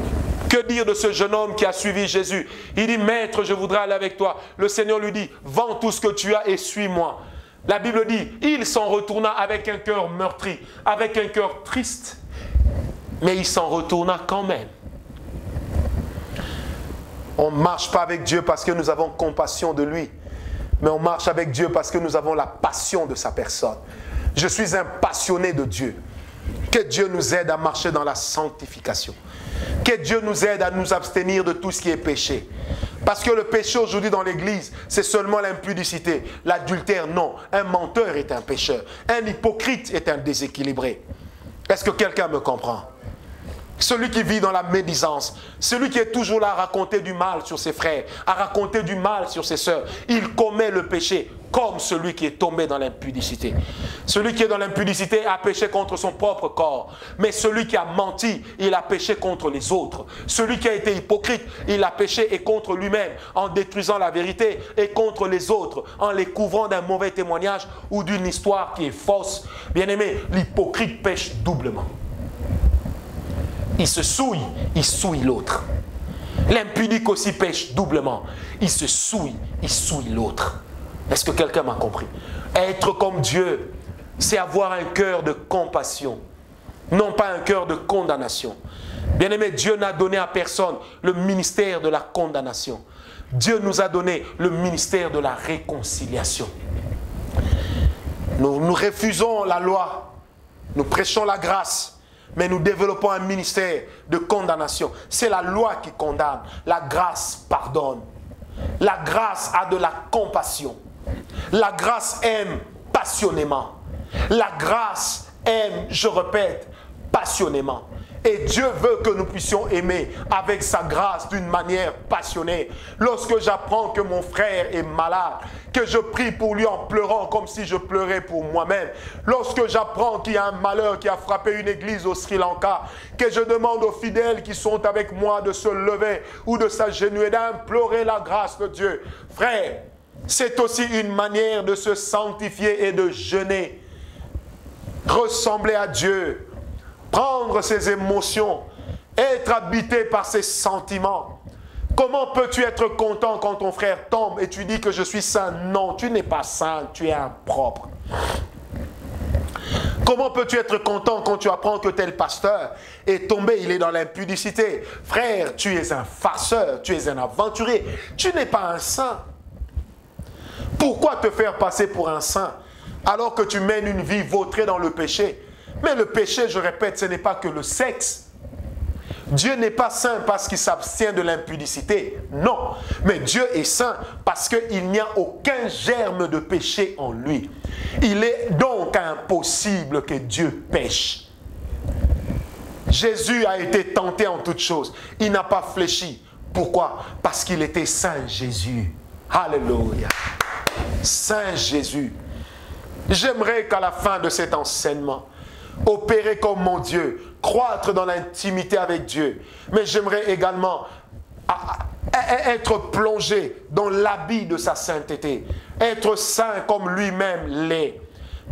que dire de ce jeune homme qui a suivi Jésus? Il dit, maître, je voudrais aller avec toi. Le Seigneur lui dit, vends tout ce que tu as et suis-moi. La Bible dit, il s'en retourna avec un cœur meurtri, avec un cœur triste, mais il s'en retourna quand même. On ne marche pas avec Dieu parce que nous avons compassion de lui, mais on marche avec Dieu parce que nous avons la passion de sa personne. Je suis un passionné de Dieu. Que Dieu nous aide à marcher dans la sanctification. Que Dieu nous aide à nous abstenir de tout ce qui est péché. Parce que le péché aujourd'hui dans l'église, c'est seulement l'impudicité. L'adultère, non. Un menteur est un pécheur. Un hypocrite est un déséquilibré. Est-ce que quelqu'un me comprend? Celui qui vit dans la médisance, celui qui est toujours là à raconter du mal sur ses frères, à raconter du mal sur ses sœurs, il commet le péché comme celui qui est tombé dans l'impudicité. Celui qui est dans l'impudicité a péché contre son propre corps. Mais celui qui a menti, il a péché contre les autres. Celui qui a été hypocrite, il a péché et contre lui-même en détruisant la vérité et contre les autres, en les couvrant d'un mauvais témoignage ou d'une histoire qui est fausse. Bien-aimé, l'hypocrite pêche doublement. Il se souille, il souille l'autre. L'impudique aussi pêche doublement. Il se souille, il souille l'autre. Est-ce que quelqu'un m'a compris? Être comme Dieu, c'est avoir un cœur de compassion, non pas un cœur de condamnation. Bien-aimé, Dieu n'a donné à personne le ministère de la condamnation. Dieu nous a donné le ministère de la réconciliation. Nous refusons la loi, nous prêchons la grâce, mais nous développons un ministère de condamnation. C'est la loi qui condamne. La grâce pardonne. La grâce a de la compassion. La grâce aime passionnément. La grâce aime, je répète, passionnément. Et Dieu veut que nous puissions aimer avec sa grâce d'une manière passionnée. Lorsque j'apprends que mon frère est malade, que je prie pour lui en pleurant comme si je pleurais pour moi-même. Lorsque j'apprends qu'il y a un malheur qui a frappé une église au Sri Lanka, que je demande aux fidèles qui sont avec moi de se lever ou de s'agenouiller, d'implorer la grâce de Dieu. Frère, c'est aussi une manière de se sanctifier et de jeûner. Ressembler à Dieu. Prendre ses émotions, être habité par ses sentiments. Comment peux-tu être content quand ton frère tombe et tu dis que je suis saint? Non, tu n'es pas saint, tu es impropre. Comment peux-tu être content quand tu apprends que tel pasteur est tombé, il est dans l'impudicité? Frère, tu es un farceur, tu es un aventurier, tu n'es pas un saint. Pourquoi te faire passer pour un saint alors que tu mènes une vie vautrée dans le péché? Mais le péché, je répète, ce n'est pas que le sexe. Dieu n'est pas saint parce qu'il s'abstient de l'impudicité. Non. Mais Dieu est saint parce qu'il n'y a aucun germe de péché en lui. Il est donc impossible que Dieu pêche. Jésus a été tenté en toutes choses. Il n'a pas fléchi. Pourquoi? Parce qu'il était saint Jésus. Alléluia. Saint Jésus. J'aimerais qu'à la fin de cet enseignement, opérer comme mon Dieu, croître dans l'intimité avec Dieu. Mais j'aimerais également être plongé dans l'habit de sa sainteté. Être saint comme lui-même l'est.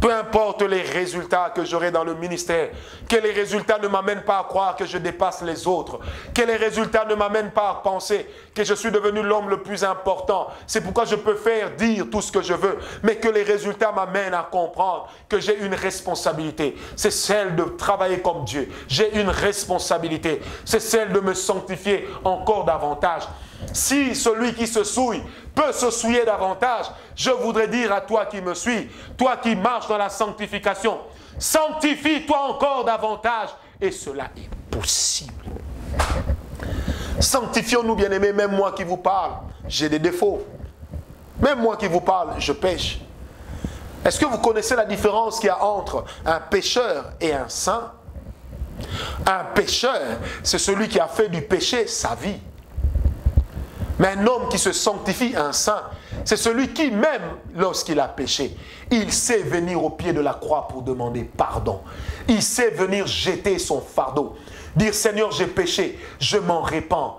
Peu importe les résultats que j'aurai dans le ministère, que les résultats ne m'amènent pas à croire que je dépasse les autres, que les résultats ne m'amènent pas à penser que je suis devenu l'homme le plus important. C'est pourquoi je peux faire, dire tout ce que je veux, mais que les résultats m'amènent à comprendre que j'ai une responsabilité. C'est celle de travailler comme Dieu. J'ai une responsabilité. C'est celle de me sanctifier encore davantage. Si celui qui se souille peut se souiller davantage, je voudrais dire à toi qui me suis, toi qui marches dans la sanctification, sanctifie-toi encore davantage et cela est possible. Sanctifions-nous, bien-aimés, même moi qui vous parle, j'ai des défauts. Même moi qui vous parle, je pêche. Est-ce que vous connaissez la différence qu'il y a entre un pécheur et un saint? Un pécheur, c'est celui qui a fait du péché sa vie. Mais un homme qui se sanctifie, un saint, c'est celui qui, même lorsqu'il a péché, il sait venir au pied de la croix pour demander pardon. Il sait venir jeter son fardeau. Dire, Seigneur, j'ai péché, je m'en répands.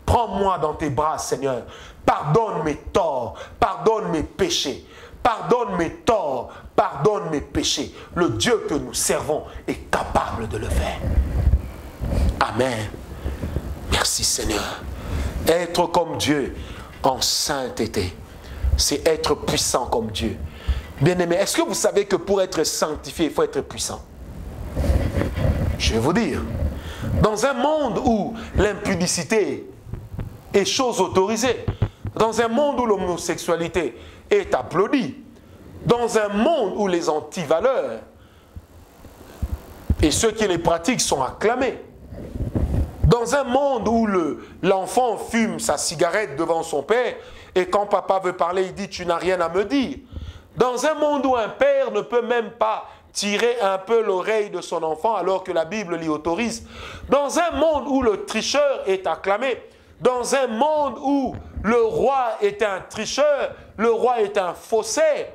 Prends-moi dans tes bras, Seigneur. Pardonne mes torts, pardonne mes péchés. Pardonne mes torts, pardonne mes péchés. Le Dieu que nous servons est capable de le faire. Amen. Merci, Seigneur. Être comme Dieu en sainteté, c'est être puissant comme Dieu. Bien-aimé, est-ce que vous savez que pour être sanctifié, il faut être puissant? Je vais vous dire, dans un monde où l'impudicité est chose autorisée, dans un monde où l'homosexualité est applaudie, dans un monde où les antivaleurs et ceux qui les pratiquent sont acclamés, Dans un monde où l'enfant fume sa cigarette devant son père, et quand papa veut parler, il dit « tu n'as rien à me dire ». Dans un monde où un père ne peut même pas tirer un peu l'oreille de son enfant alors que la Bible l'y autorise. Dans un monde où le tricheur est acclamé. Dans un monde où le roi est un tricheur, le roi est un faussaire.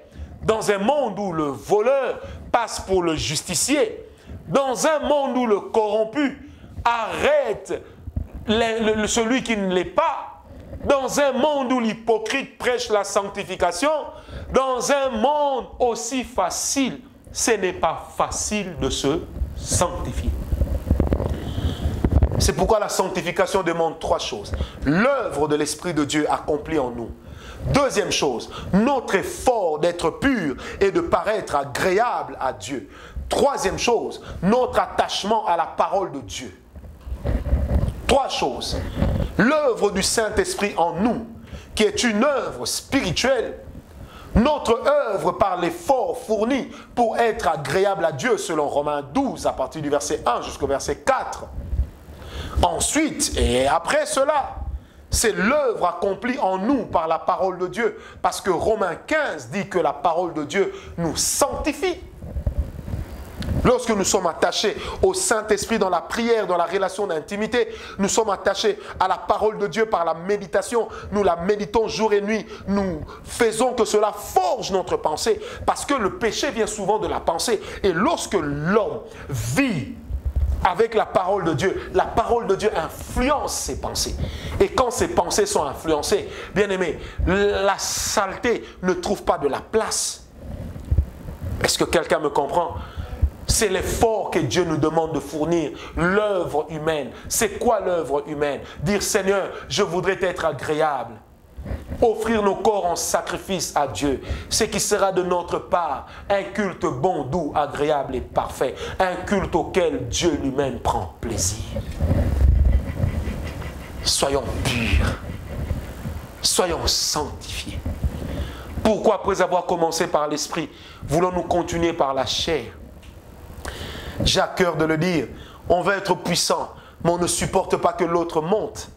Dans un monde où le voleur passe pour le justicier. Dans un monde où le corrompu arrête celui qui ne l'est pas. Dans un monde où l'hypocrite prêche la sanctification. Dans un monde aussi facile, ce n'est pas facile de se sanctifier. C'est pourquoi la sanctification demande trois choses. L'œuvre de l'Esprit de Dieu accomplie en nous. Deuxième chose, notre effort d'être pur et de paraître agréable à Dieu. Troisième chose, notre attachement à la parole de Dieu. Trois choses. L'œuvre du Saint-Esprit en nous, qui est une œuvre spirituelle. Notre œuvre par l'effort fourni pour être agréable à Dieu, selon Romains 12, à partir du verset 1 jusqu'au verset 4. Ensuite, et après cela, c'est l'œuvre accomplie en nous par la parole de Dieu. Parce que Romains 15 dit que la parole de Dieu nous sanctifie. Lorsque nous sommes attachés au Saint-Esprit dans la prière, dans la relation d'intimité, nous sommes attachés à la parole de Dieu par la méditation. Nous la méditons jour et nuit. Nous faisons que cela forge notre pensée. Parce que le péché vient souvent de la pensée. Et lorsque l'homme vit avec la parole de Dieu influence ses pensées. Et quand ses pensées sont influencées, bien aimé, la saleté ne trouve pas de la place. Est-ce que quelqu'un me comprend? C'est l'effort que Dieu nous demande de fournir, l'œuvre humaine. C'est quoi l'œuvre humaine? Dire Seigneur, je voudrais être agréable. Offrir nos corps en sacrifice à Dieu, ce qui sera de notre part un culte bon, doux, agréable et parfait. Un culte auquel Dieu lui-même prend plaisir. Soyons purs. Soyons sanctifiés. Pourquoi, après avoir commencé par l'esprit, voulons-nous continuer par la chair? J'ai à cœur de le dire. On veut être puissant, mais on ne supporte pas que l'autre monte.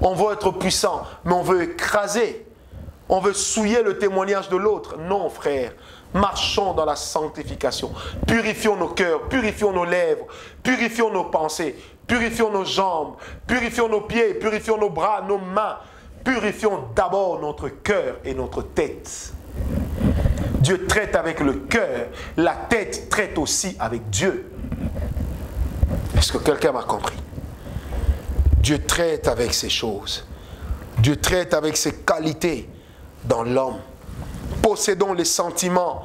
On veut être puissant, mais on veut écraser. On veut souiller le témoignage de l'autre. Non, frère. Marchons dans la sanctification. Purifions nos cœurs, purifions nos lèvres, purifions nos pensées, purifions nos jambes, purifions nos pieds, purifions nos bras, nos mains. Purifions d'abord notre cœur et notre tête. Dieu traite avec le cœur. La tête traite aussi avec Dieu. Est-ce que quelqu'un m'a compris? Dieu traite avec ces choses. Dieu traite avec ses qualités dans l'homme. Possédons les sentiments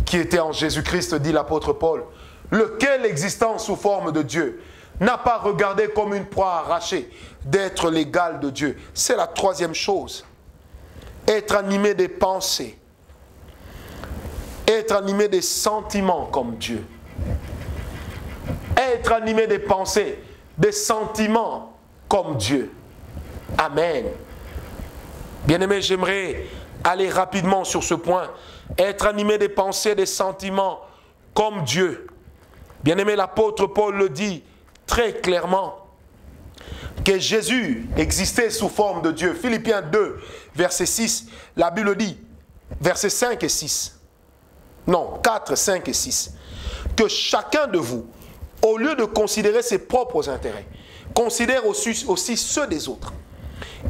qui étaient en Jésus-Christ, dit l'apôtre Paul, lequel, existant sous forme de Dieu, n'a pas regardé comme une proie arrachée d'être l'égal de Dieu. C'est la troisième chose. Être animé des pensées. Être animé des sentiments comme Dieu. Être animé des pensées, des sentiments comme Dieu. Amen. Bien-aimés, j'aimerais aller rapidement sur ce point. Être animé des pensées, des sentiments comme Dieu. Bien-aimé, l'apôtre Paul le dit très clairement que Jésus existait sous forme de Dieu. Philippiens 2, verset 6, la Bible dit, versets 5 et 6. Non, 4, 5 et 6. Que chacun de vous, au lieu de considérer ses propres intérêts, considère aussi ceux des autres.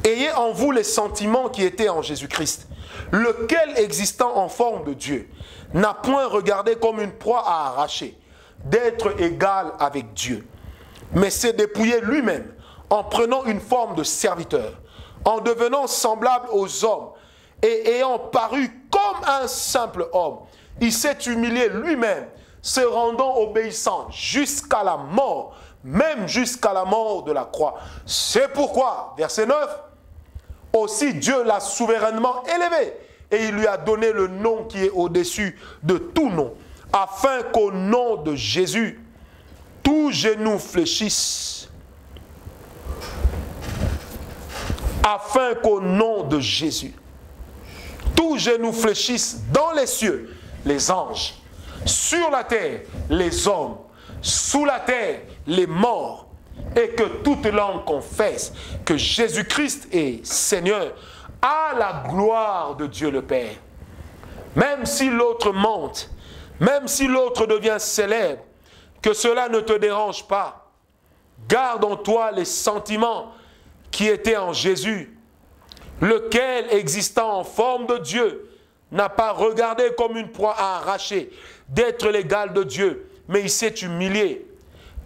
Ayez en vous les sentiments qui étaient en Jésus-Christ, lequel, existant en forme de Dieu, n'a point regardé comme une proie à arracher, d'être égal avec Dieu, mais s'est dépouillé lui-même en prenant une forme de serviteur, en devenant semblable aux hommes et ayant paru comme un simple homme. Il s'est humilié lui-même, se rendant obéissant jusqu'à la mort, même jusqu'à la mort de la croix. C'est pourquoi, verset 9, aussi Dieu l'a souverainement élevé et il lui a donné le nom qui est au-dessus de tout nom, afin qu'au nom de Jésus, tout genou fléchisse. Afin qu'au nom de Jésus, tout genou fléchisse dans les cieux, les anges, sur la terre, les hommes, sous la terre, les morts, et que toute langue confesse que Jésus-Christ est Seigneur, à la gloire de Dieu le Père. Même si l'autre monte, même si l'autre devient célèbre, que cela ne te dérange pas. Garde en toi les sentiments qui étaient en Jésus, lequel, existant en forme de Dieu, n'a pas regardé comme une proie à arracher d'être l'égal de Dieu, mais il s'est humilié.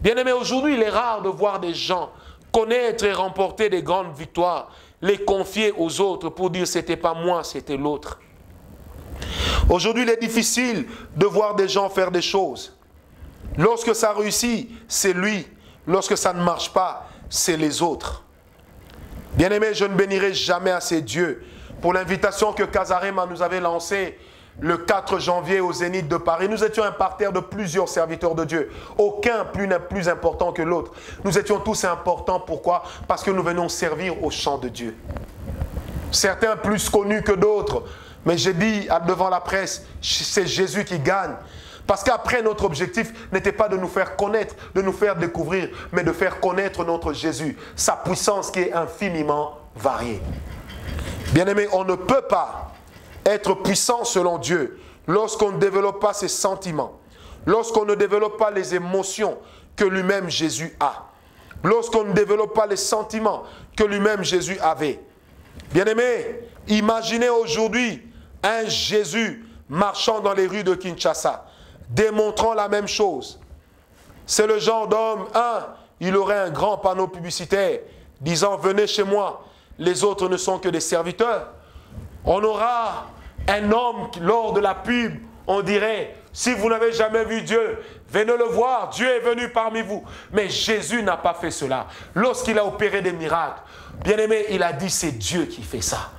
Bien-aimé, aujourd'hui, il est rare de voir des gens connaître et remporter des grandes victoires, les confier aux autres pour dire « c'était pas moi, c'était l'autre ». Aujourd'hui, il est difficile de voir des gens faire des choses. Lorsque ça réussit, c'est lui. Lorsque ça ne marche pas, c'est les autres. Bien-aimé, je ne bénirai jamais assez Dieu pour l'invitation que Casarema nous avait lancée le 4 janvier au Zénith de Paris. Nous étions un parterre de plusieurs serviteurs de Dieu. Aucun plus important que l'autre. Nous étions tous importants. Pourquoi? Parce que nous venons servir au chant de Dieu. Certains plus connus que d'autres. Mais j'ai dit devant la presse, c'est Jésus qui gagne. Parce qu'après, notre objectif n'était pas de nous faire connaître, de nous faire découvrir, mais de faire connaître notre Jésus, sa puissance qui est infiniment variée. Bien-aimés, on ne peut pas être puissant selon Dieu lorsqu'on ne développe pas ses sentiments, lorsqu'on ne développe pas les émotions que lui-même Jésus a, lorsqu'on ne développe pas les sentiments que lui-même Jésus avait. Bien-aimés, imaginez aujourd'hui un Jésus marchant dans les rues de Kinshasa, démontrant la même chose. C'est le genre d'homme, il aurait un grand panneau publicitaire disant « Venez chez moi, les autres ne sont que des serviteurs ». On aura un homme, lors de la pub, on dirait « Si vous n'avez jamais vu Dieu, venez le voir, Dieu est venu parmi vous ». Mais Jésus n'a pas fait cela. Lorsqu'il a opéré des miracles, bien aimé, il a dit « C'est Dieu qui fait ça ».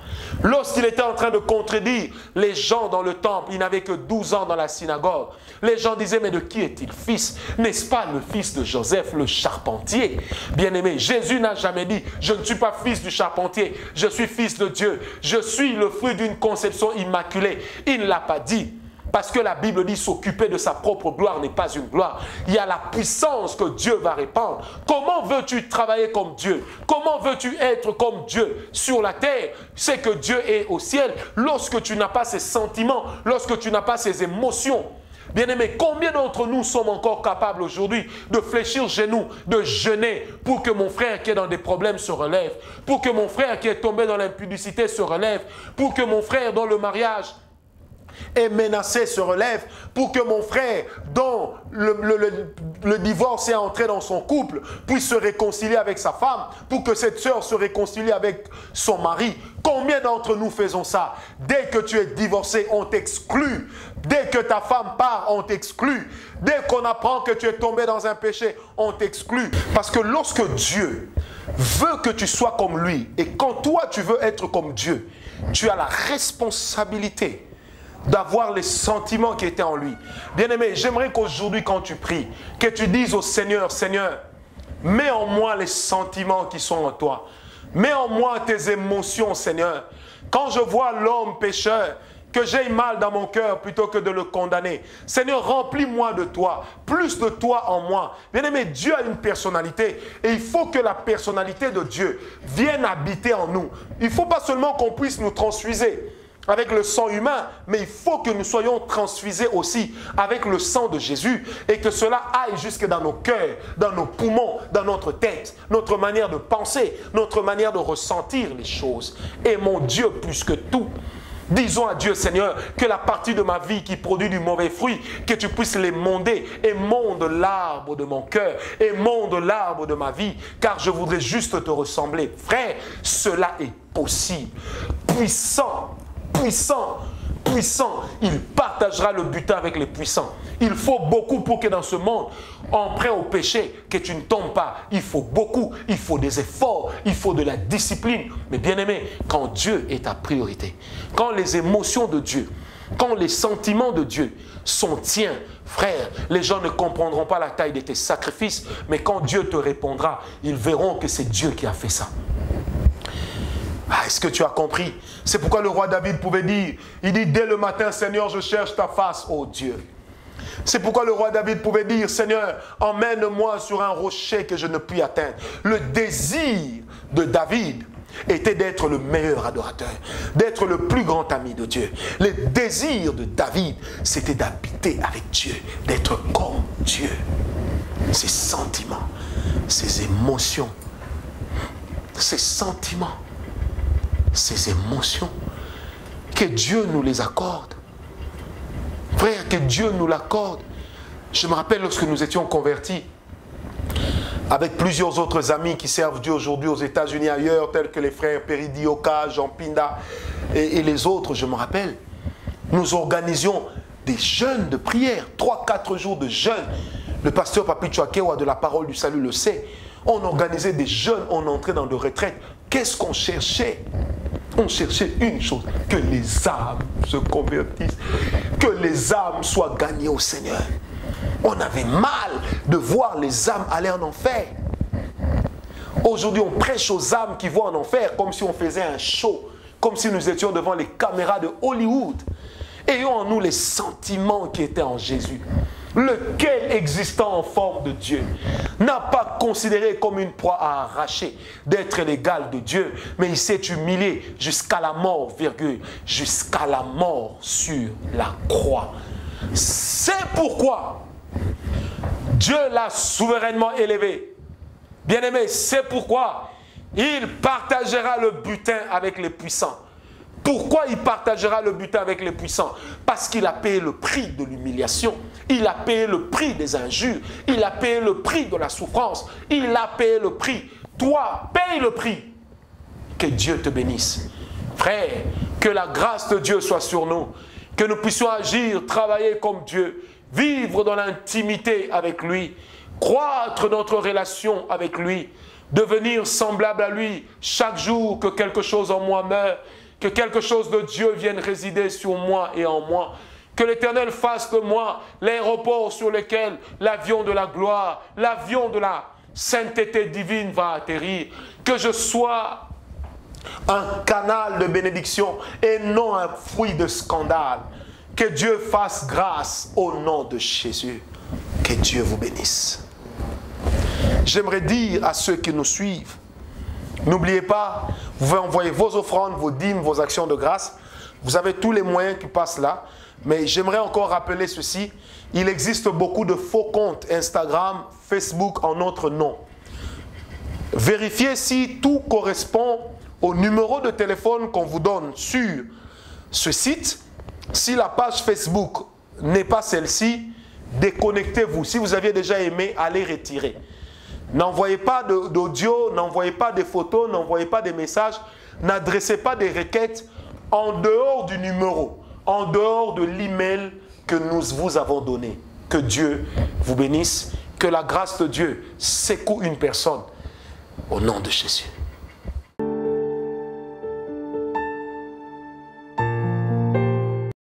Lorsqu'il était en train de contredire les gens dans le temple, il n'avait que 12 ans dans la synagogue. Les gens disaient, mais de qui est-il fils? N'est-ce pas le fils de Joseph, le charpentier? Bien-aimé, Jésus n'a jamais dit, je ne suis pas fils du charpentier, je suis fils de Dieu. Je suis le fruit d'une conception immaculée. Il ne l'a pas dit. Parce que la Bible dit s'occuper de sa propre gloire n'est pas une gloire. Il y a la puissance que Dieu va répandre. Comment veux-tu travailler comme Dieu? Comment veux-tu être comme Dieu sur la terre? C'est que Dieu est au ciel. Lorsque tu n'as pas ces sentiments, lorsque tu n'as pas ces émotions. Bien-aimés, combien d'entre nous sommes encore capables aujourd'hui de fléchir genoux, de jeûner pour que mon frère qui est dans des problèmes se relève, pour que mon frère qui est tombé dans l'impudicité se relève, pour que mon frère dans le mariage est menacé se relève, pour que mon frère dont le divorce est entré dans son couple puisse se réconcilier avec sa femme, pour que cette sœur se réconcilie avec son mari. Combien d'entre nous faisons ça? Dès que tu es divorcé, on t'exclut. Dès que ta femme part, on t'exclut. Dès qu'on apprend que tu es tombé dans un péché, on t'exclut. Parce que lorsque Dieu veut que tu sois comme lui, et quand toi tu veux être comme Dieu, tu as la responsabilité d'avoir les sentiments qui étaient en lui. Bien-aimé, j'aimerais qu'aujourd'hui, quand tu pries, que tu dises au Seigneur, Seigneur, mets en moi les sentiments qui sont en toi. Mets en moi tes émotions, Seigneur. Quand je vois l'homme pécheur, que j'aie mal dans mon cœur plutôt que de le condamner. Seigneur, remplis-moi de toi, plus de toi en moi. Bien-aimé, Dieu a une personnalité et il faut que la personnalité de Dieu vienne habiter en nous. Il ne faut pas seulement qu'on puisse nous transfuser avec le sang humain, mais il faut que nous soyons transfusés aussi avec le sang de Jésus et que cela aille jusque dans nos cœurs, dans nos poumons, dans notre tête, notre manière de penser, notre manière de ressentir les choses. Et mon Dieu, plus que tout, disons à Dieu, Seigneur, que la partie de ma vie qui produit du mauvais fruit, que tu puisses l'émonder, émonde l'arbre de mon cœur, émonde l'arbre de ma vie, car je voudrais juste te ressembler. Frère, cela est possible. Puissant, puissant, puissant, il partagera le butin avec les puissants. Il faut beaucoup pour que dans ce monde, emprunt au péché, que tu ne tombes pas. Il faut beaucoup, il faut des efforts, il faut de la discipline. Mais bien aimé, quand Dieu est ta priorité, quand les émotions de Dieu, quand les sentiments de Dieu sont tiens, frère, les gens ne comprendront pas la taille de tes sacrifices, mais quand Dieu te répondra, ils verront que c'est Dieu qui a fait ça. Est-ce que tu as compris? C'est pourquoi le roi David pouvait dire, il dit dès le matin, Seigneur, je cherche ta face, ô Dieu. C'est pourquoi le roi David pouvait dire, Seigneur, emmène-moi sur un rocher que je ne puis atteindre. Le désir de David était d'être le meilleur adorateur, d'être le plus grand ami de Dieu. Le désir de David, c'était d'habiter avec Dieu, d'être comme Dieu. Ses sentiments, ses émotions, ses sentiments, ses émotions, que Dieu nous les accorde. Frère, que Dieu nous l'accorde. Je me rappelle lorsque nous étions convertis, avec plusieurs autres amis qui servent Dieu aujourd'hui aux États-Unis et ailleurs, tels que les frères Peridioka, Jean Pinda et les autres, je me rappelle, nous organisions des jeûnes de prière, 3-4 jours de jeûne. Le pasteur Papi Chouakewa de la Parole du Salut le sait. On organisait des jeûnes, on entrait dans de retraites. Qu'est-ce qu'on cherchait? On cherchait une chose, que les âmes se convertissent, que les âmes soient gagnées au Seigneur. On avait mal de voir les âmes aller en enfer. Aujourd'hui, on prêche aux âmes qui vont en enfer comme si on faisait un show, comme si nous étions devant les caméras de Hollywood. Ayons en nous les sentiments qui étaient en Jésus. Lequel, existant en forme de Dieu, n'a pas considéré comme une proie à arracher d'être l'égal de Dieu, mais il s'est humilié jusqu'à la mort, virgule, jusqu'à la mort sur la croix. C'est pourquoi Dieu l'a souverainement élevé. Bien-aimé, c'est pourquoi il partagera le butin avec les puissants. Pourquoi il partagera le butin avec les puissants? Parce qu'il a payé le prix de l'humiliation. Il a payé le prix des injures. Il a payé le prix de la souffrance. Il a payé le prix. Toi, paye le prix. Que Dieu te bénisse. Frère, que la grâce de Dieu soit sur nous. Que nous puissions agir, travailler comme Dieu. Vivre dans l'intimité avec lui. Croître notre relation avec lui. Devenir semblable à lui. Chaque jour que quelque chose en moi meurt. Que quelque chose de Dieu vienne résider sur moi et en moi. Que l'Éternel fasse de moi l'aéroport sur lequel l'avion de la gloire, l'avion de la sainteté divine va atterrir. Que je sois un canal de bénédiction et non un fruit de scandale. Que Dieu fasse grâce au nom de Jésus. Que Dieu vous bénisse. J'aimerais dire à ceux qui nous suivent, n'oubliez pas, vous pouvez envoyer vos offrandes, vos dîmes, vos actions de grâce. Vous avez tous les moyens qui passent là. Mais j'aimerais encore rappeler ceci. Il existe beaucoup de faux comptes Instagram, Facebook en notre nom. Vérifiez si tout correspond au numéro de téléphone qu'on vous donne sur ce site. Si la page Facebook n'est pas celle-ci, déconnectez-vous. Si vous aviez déjà aimé, allez retirer. N'envoyez pas d'audio, n'envoyez pas des photos, n'envoyez pas des messages, n'adressez pas des requêtes en dehors du numéro, en dehors de l'email que nous vous avons donné. Que Dieu vous bénisse, que la grâce de Dieu secoue une personne au nom de Jésus.